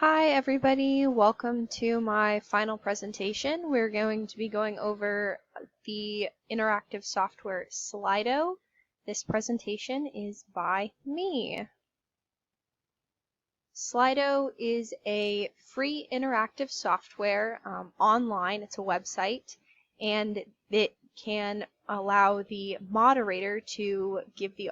Hi everybody, welcome to my final presentation. We're going to be going over the interactive software Slido. This presentation is by me. Slido is a free interactive software online. It's a website, and it can allow the moderator to give the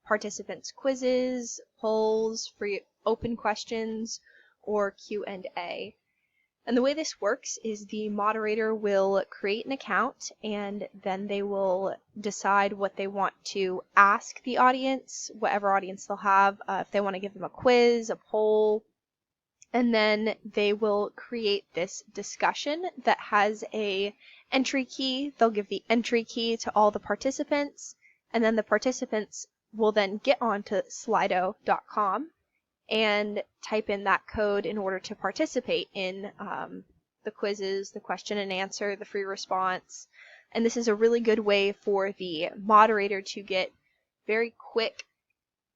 participants quizzes, polls, free open questions, or Q&A. And the way this works is the moderator will create an account and then they will decide what they want to ask the audience, whatever audience they'll have, if they want to give them a quiz, a poll, and then they will create this discussion that has a entry key. They'll give the entry key to all the participants, and then the participants will then get onto slido.com and type in that code in order to participate in the quizzes, the question and answer, the free response. And this is a really good way for the moderator to get very quick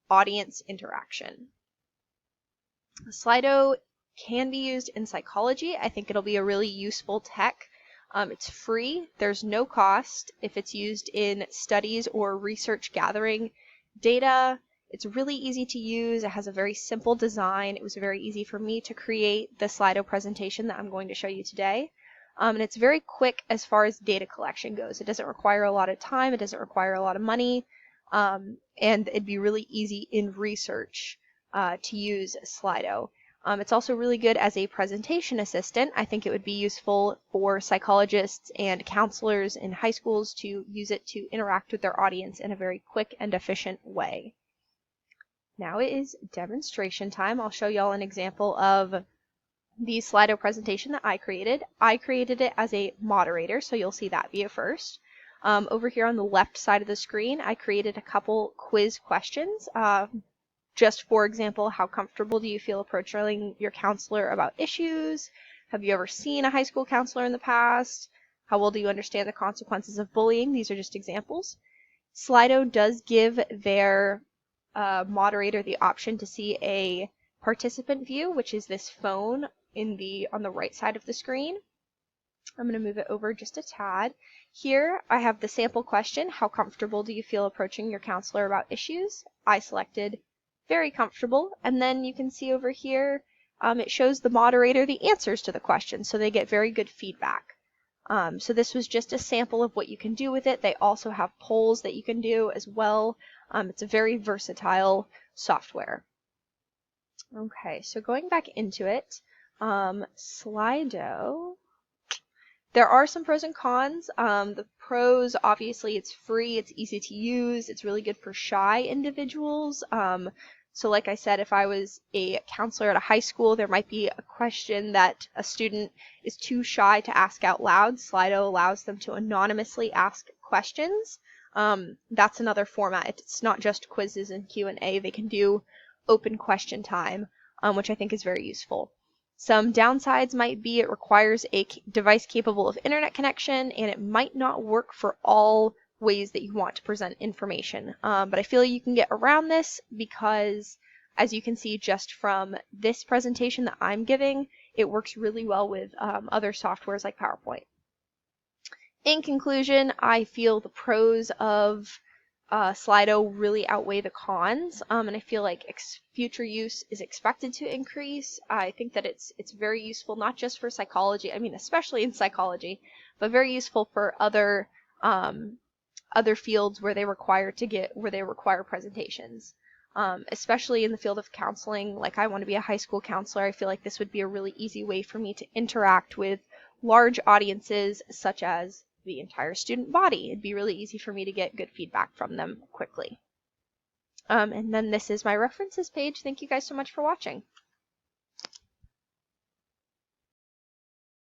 audience interaction. Slido can be used in psychology. I think it'll be a really useful tech. It's free. There's no cost if it's used in studies or research gathering data. It's really easy to use. It has a very simple design. It was very easy for me to create the Slido presentation that I'm going to show you today. And it's very quick as far as data collection goes. It doesn't require a lot of time. It doesn't require a lot of money. And it'd be really easy in research to use Slido. It's also really good as a presentation assistant. I think it would be useful for psychologists and counselors in high schools to use it to interact with their audience in a very quick and efficient way. Now it is demonstration time. I'll show y'all an example of the Slido presentation that I created. I created it as a moderator, so you'll see that view first. Over here on the left side of the screen, I created a couple quiz questions. Just for example, how comfortable do you feel approaching your counselor about issues? Have you ever seen a high school counselor in the past? How well do you understand the consequences of bullying? These are just examples. Slido does give their moderator the option to see a participant view, which is this phone on the right side of the screen. I'm going to move it over just a tad. Here I have the sample question, how comfortable do you feel approaching your counselor about issues? I selected very comfortable, and then you can see over here it shows the moderator the answers to the questions, so they get very good feedback. So this was just a sample of what you can do with it. They also have polls that you can do as well. It's a very versatile software. Okay, so going back into it, Slido, there are some pros and cons. The pros, obviously, it's free, it's easy to use, it's really good for shy individuals. So like I said, if I was a counselor at a high school, there might be a question that a student is too shy to ask out loud. Slido allows them to anonymously ask questions. That's another format. It's not just quizzes and Q&A. They can do open question time, which I think is very useful. Some downsides might be it requires a device capable of internet connection, and it might not work for all ways that you want to present information. But I feel you can get around this because, as you can see just from this presentation that I'm giving, it works really well with other softwares like PowerPoint. In conclusion, I feel the pros of Slido really outweigh the cons, and I feel like future use is expected to increase. I think that it's very useful not just for psychology, I mean especially in psychology, but very useful for other fields where they require presentations. Especially in the field of counseling, like I want to be a high school counselor, I feel like this would be a really easy way for me to interact with large audiences such as the entire student body. It'd be really easy for me to get good feedback from them quickly. And then this is my references page. Thank you guys so much for watching.